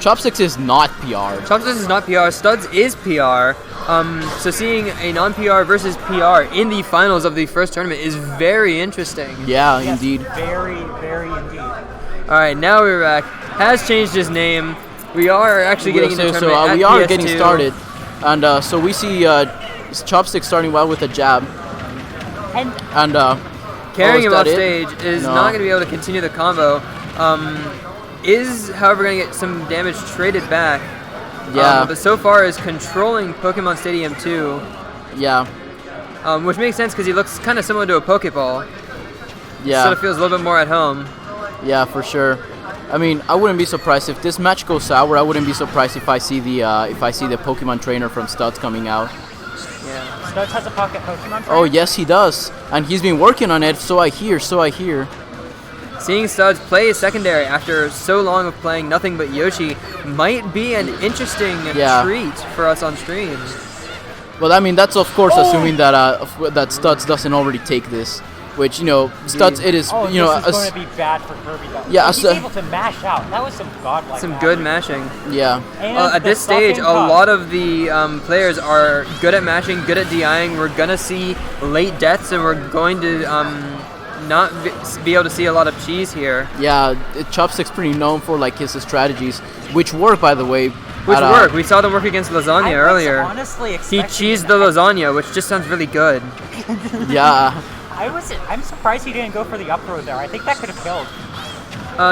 Chopsticks is not PR. Chopsticks is not PR. StudZ is PR. So seeing a non-PR versus PR in the finals of the first tournament is very interesting. Yeah, Yes, indeed. Very, very indeed. All right, now we're back. Has changed his name. We are actually getting into the tournament we at are PS2. getting started, and so we see Chopsticks starting well with a jab, And Carrying him that off it? stage is No. not going to be able to continue the combo. Is, however, going to get some damage traded back. yeah, But so far is controlling Pokemon Stadium 2, yeah, which makes sense because he looks kind of similar to a Pokeball. yeah. Sort of feels a little bit more at home. Yeah, for sure. I mean, I wouldn't be surprised if this match goes sour. I wouldn't be surprised if I see the Pokemon trainer from StudZ coming out. Yeah. StudZ has a pocket Pokemon trainer? Oh yes, he does, and he's been working on it. So I hear. Seeing StudZ play secondary after so long of playing nothing but Yoshi might be an interesting treat for us on stream. Well, I mean, that's of course assuming that that StudZ doesn't already take this, which StudZ it is. Oh, You know, this is going to be bad for Kirby though. Yeah, he's able to mash out. That was some godlike. Some good mashing. yeah. And At the this stage, sucking a cup. lot of the players are good at mashing, good at DIing. We're going to see late deaths, and we're going to not be able to see a lot of cheese here. Yeah, Chopsticks pretty known for like his strategies, which work by the way. Which work. We saw them work against lasagna I was earlier. honestly He expecting cheesed the lasagna, which just sounds really good. Yeah. I'm surprised he didn't go for the up throw there. I think that could have killed.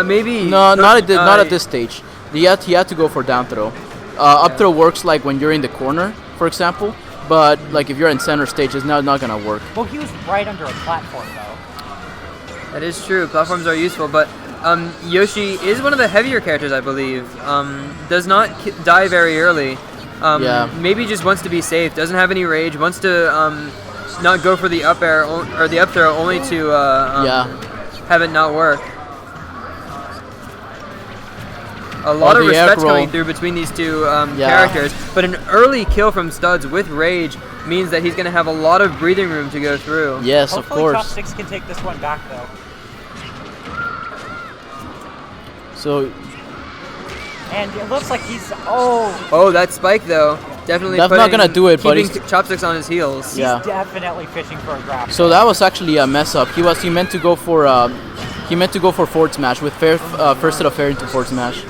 Maybe. No, not at this stage. He had to go for down throw. Up throw works like when you're in the corner, for example. But like if you're in center stage, it's not gonna work. Well, he was right under a platform though. That is true. Platforms are useful, but Yoshi is one of the heavier characters, I believe. Does not die very early. Yeah. Maybe just wants to be safe. Doesn't have any rage. Wants to not go for the up air or the up throw, only to have it not work. A lot of the air respect's roll. coming through between these two characters, but an early kill from StudZ with rage means that he's going to have a lot of breathing room to go through. Yes, Hopefully of course. Chopsticks can take this one back though. So And it looks like he's Oh, that spike though, definitely. That's not gonna do it, but keeping he's- Chopsticks on his heels. he's Yeah. definitely fishing for a grab. So that was actually a mess up. He meant to go for forward smash with first set of fair into forward smash.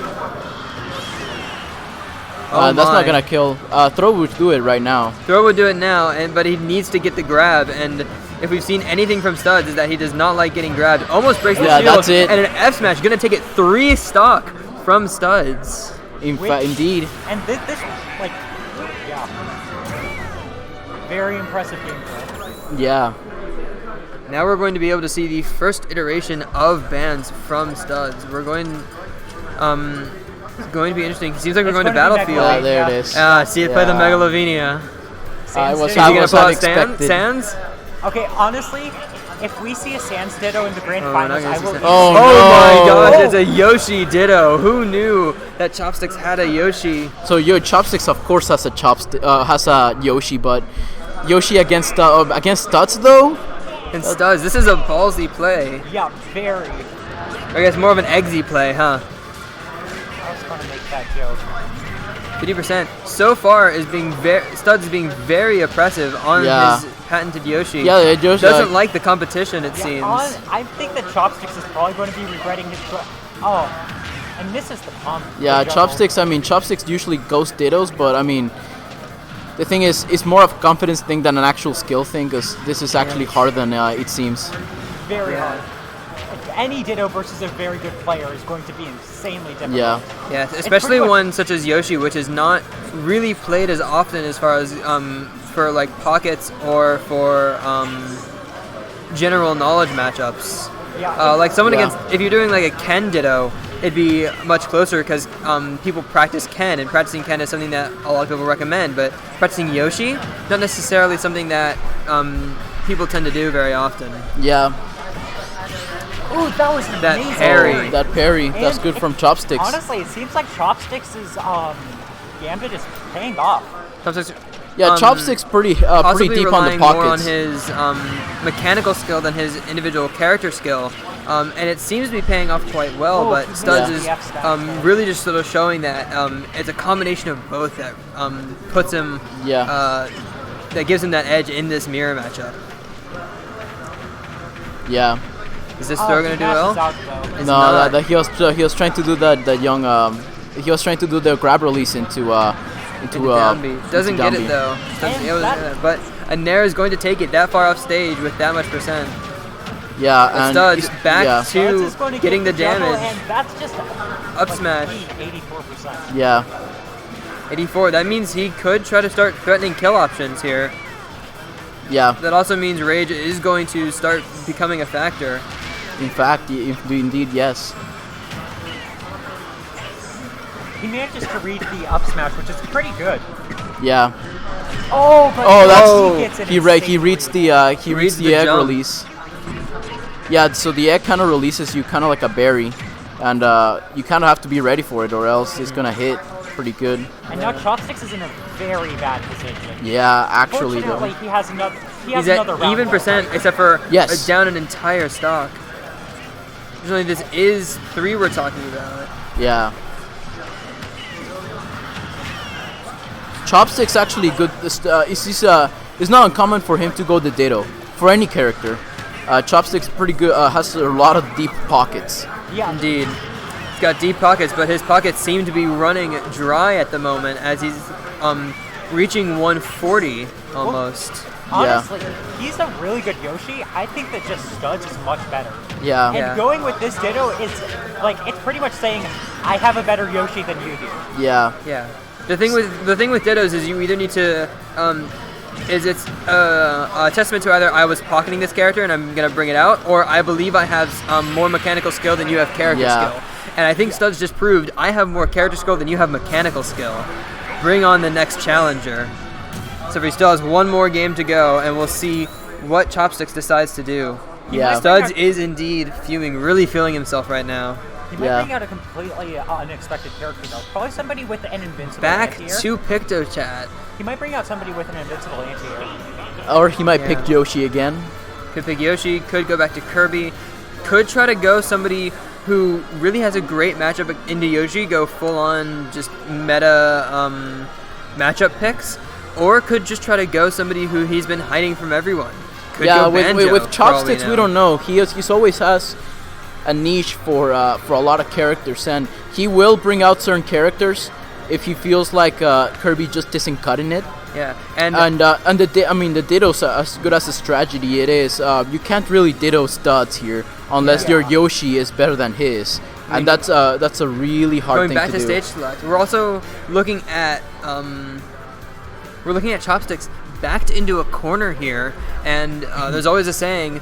That's not gonna kill. Throw would do it right now. Throw would do it now, but he needs to get the grab. And if we've seen anything from StudZ, is that he does not like getting grabbed. Almost breaks the shield. that's it. And an F smash, gonna take it 3 stock from StudZ. Indeed. And this like, yeah, very impressive gameplay. Yeah. Now we're going to be able to see the first iteration of bans from StudZ. We're going, it's going to be interesting. It seems like we're It's going to going to be Battlefield. Yeah, there it is. See it play the Yeah. Megalovania. I was Is he gonna pull out unexpected. Sands? Okay, honestly, if we see a Sans Ditto in the grand Oh, finals, we're not I gonna will. see Oh, my no. gosh, it's a Yoshi Ditto. Who knew that Chopsticks had a Yoshi? So Chopsticks of course has a Yoshi, but Yoshi against StudZ though. And StudZ, this is a ballsy play. Yeah, very. I guess more of an eggsy play, huh? I was going to make that joke. 50%. So far is StudZ is being very oppressive on Yeah. his patented Yoshi. Yeah, Yoshi Doesn't like the competition, it seems. I think that Chopsticks is probably going to be regretting his. And misses the pump. Yeah, the juggle. Chopsticks. I mean, Chopsticks usually goes dittos, but I mean, the thing is, it's more of a confidence thing than an actual skill thing, because this is actually harder than it seems. Very hard. Any Ditto versus a very good player is going to be insanely difficult. Yeah. Yeah, especially much- one such as Yoshi, which is not really played as often as far as for like pockets or for general knowledge matchups. Yeah. Like someone Yeah. against, if you're doing like a Ken Ditto, it'd be much closer because people practice Ken, and practicing Ken is something that a lot of people recommend. But practicing Yoshi, not necessarily something that people tend to do very often. Yeah. Ooh, that was That amazing. parry. That parry. That's And good from Chopsticks. Honestly, it seems like Chopsticks' gambit is paying off. Chopsticks Yeah, Chopsticks pretty deep on the relying pockets. more on his mechanical skill than his individual character skill. And it seems to be paying off quite well, but StudZ is really just sort of showing that it's a combination of both that puts him, that gives him that edge in this mirror matchup. Yeah. Is this throw gonna do well? No, that he was trying to do that young he was trying to do the grab release into down B. Doesn't get it though. But a Nair is going to take it that far off stage with that much percent. Yeah, and StudZ back to getting the damage. And that's just up smash. 84%. Yeah. 84. That means he could try to start threatening kill options here. Yeah. That also means Rage is going to start becoming a factor. In fact, indeed, yes. He manages to read the up smash, which is pretty good. Yeah. Oh, but he gets it. He reads the egg jump. release. Yeah, so the egg kind of releases you kind of like a berry, and you kind of have to be ready for it, or else it's gonna hit pretty good. And now Chopsticks is in a very bad position. Yeah, actually though. Fortunately, he has another. He's at even percent, except for down an entire stock. Usually, this is 3 we're talking about. Yeah. Chopsticks actually good. It's not uncommon for him to go the Ditto for any character. Chopsticks pretty good. Has a lot of deep pockets. Yeah, indeed. He's got deep pockets, but his pockets seem to be running dry at the moment as he's reaching 140 almost. Honestly, he's a really good Yoshi. I think that just StudZ is much better. Yeah. And going with this Ditto is like it's pretty much saying I have a better Yoshi than you do. Yeah. Yeah. The thing with Dittos is you either need to it's a testament to either I was pocketing this character and I'm gonna bring it out, or I believe I have more mechanical skill than you have character skill. And I think StudZ just proved I have more character skill than you have mechanical skill. Bring on the next challenger. So he still has one more game to go, and we'll see what Chopsticks decides to do. Yeah. StudZ is indeed fuming, really feeling himself right now. He might bring out a completely unexpected character though. Probably somebody with an invincible back anti-air. to PictoChat. He might bring out somebody with an invincible anti-air. Or he might pick Yoshi again. Could pick Yoshi, could go back to Kirby, could try to go somebody who really has a great matchup into Yoshi, go full on just meta matchup picks, or could just try to go somebody who he's been hiding from everyone. Could go Banjo, with Chopsticks, we don't know. He's always has a niche for a lot of characters, and he will bring out certain characters if he feels like Kirby just isn't cutting it. Yeah, and the Ditto's as good as a strategy it is. You can't really Ditto StudZ here unless your Yoshi is better than his, and that's a really hard thing to do. Going back to stage select, we're also looking at Chopsticks backed into a corner here, and there's always a saying,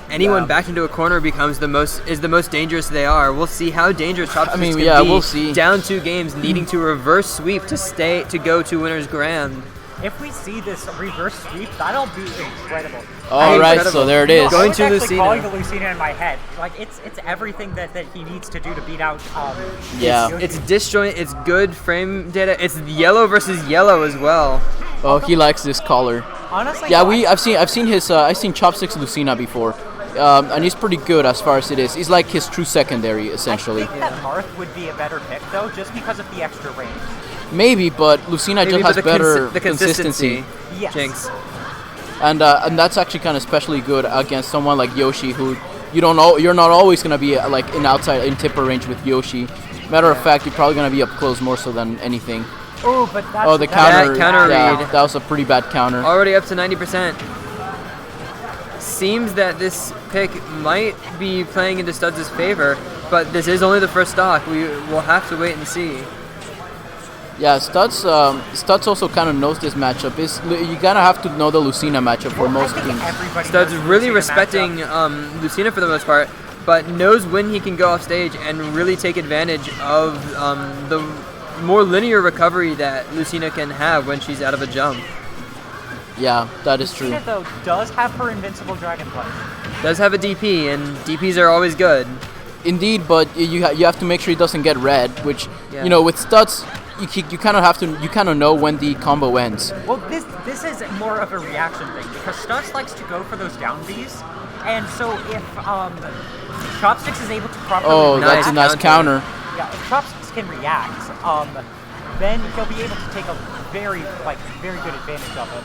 anyone backed into a corner becomes the most dangerous they are. We'll see how dangerous Chopsticks can be. We'll see. Down 2 games, needing to reverse sweep to go to winner's grand. If we see this reverse sweep, that'll be incredible. All right, so there it is. Going to I was actually Lucina. calling the Lucina in my head. Like it's everything that he needs to do to beat out. It's disjoint. It's good frame data. It's yellow versus yellow as well. Oh, he likes this color. Honestly, yeah, I've seen Chopsticks Lucina before, and he's pretty good as far as it is. He's like his true secondary essentially. I think that Marth would be a better pick though, just because of the extra range. Maybe, but Lucina just has better consistency. Yes. Jinx. And that's actually kind of especially good against someone like Yoshi, who you're not always gonna be like in tipper range with Yoshi. Matter of fact, you're probably gonna be up close more so than anything. Oh, but that's the counter read. That was a pretty bad counter. Already up to 90%. Seems that this pick might be playing into StudZ's favor, but this is only the first stock. We will have to wait and see. Yeah, StudZ also kind of knows this matchup. You gotta have to know the Lucina matchup for most teams. StudZ really respecting Lucina for the most part, but knows when he can go off stage and really take advantage of the more linear recovery that Lucina can have when she's out of a jump. Yeah, that is true. Lucina, though, does have her invincible dragon punch. Does have a DP, and DPs are always good. Indeed, but you have to make sure he doesn't get red, which, with StudZ, you kind of have to, you kind of know when the combo ends. Well, this is more of a reaction thing because StudZ likes to go for those down Bs, and so if Chopsticks is able to properly that's a nice counter. Yeah, if Chopsticks can react, then he'll be able to take a very good advantage of it.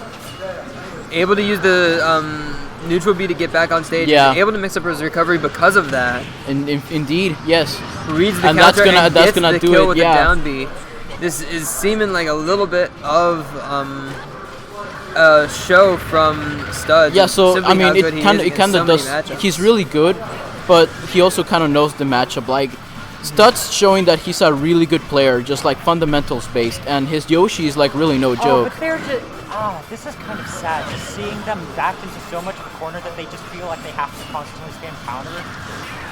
Able to use the neutral B to get back on stage. Yeah. Able to mix up his recovery because of that. Indeed, yes. Reads the And counter that's gonna the do kill it, with yeah. the down B. This is seeming like a little bit of a show from StudZ. Yeah, so Simply I mean, how good it he kind is of against so many does. matchups. He's really good, but he also kind of knows the matchup. Like StudZ showing that he's a really good player, just like fundamentals based, and his Yoshi is like really no Oh, joke. but they're just this is kind of sad, just seeing them backed into so much of a corner that they just feel like they have to constantly spam counter.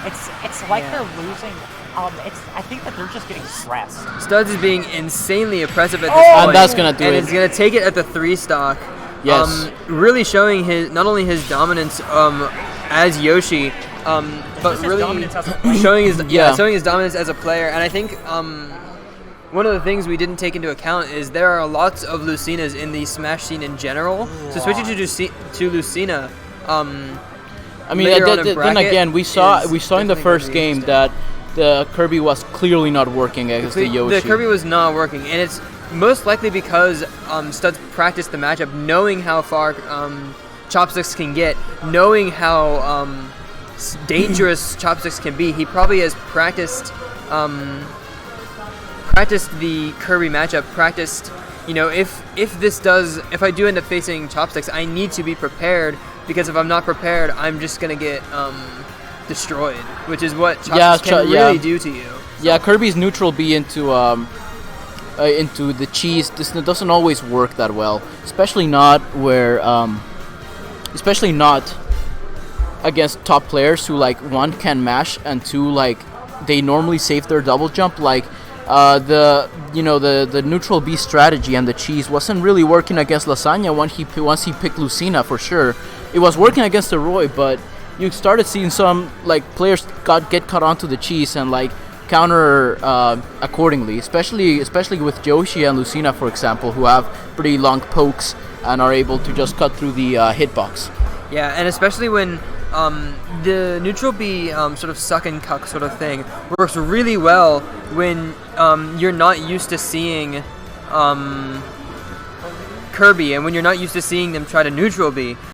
It's like they're losing. I think that they're just getting stressed. StudZ is being insanely oppressive at this Oh! point. And that's gonna do and it. it's gonna take it at the 3 stock. Yes. Really showing his not only his dominance as Yoshi, but Just his really dominance as a player. showing his dominance as a player. And I think one of the things we didn't take into account is there are lots of Lucinas in the Smash scene in general. So switching to Lucina. I mean, later on in then bracket again, we saw is in the definitely first gonna be game interesting. that the Kirby was clearly not working against the Yoshi. The Kirby was not working, and it's most likely because StudZ practiced the matchup, knowing how far Chopsticks can get, knowing how dangerous Chopsticks can be. He probably has practiced the Kirby matchup. Practiced, if I do end up facing Chopsticks, I need to be prepared, because if I'm not prepared, I'm just gonna get destroyed, which is what Chopsticks can really do to you. Yeah, Kirby's neutral B into the cheese doesn't always work that well, especially not against top players who, like, one, can mash, and two, like, they normally save their double jump. Like the neutral B strategy and the cheese wasn't really working against Lasagna once he picked Lucina for sure. It was working against the Roy, but you started seeing some, like, players get caught onto the cheese and, like, counter accordingly, especially with Yoshi and Lucina, for example, who have pretty long pokes and are able to just cut through the hitbox. Yeah, and especially when the neutral B sort of suck and cuck sort of thing works really well when you're not used to seeing Kirby, and when you're not used to seeing them try to neutral B.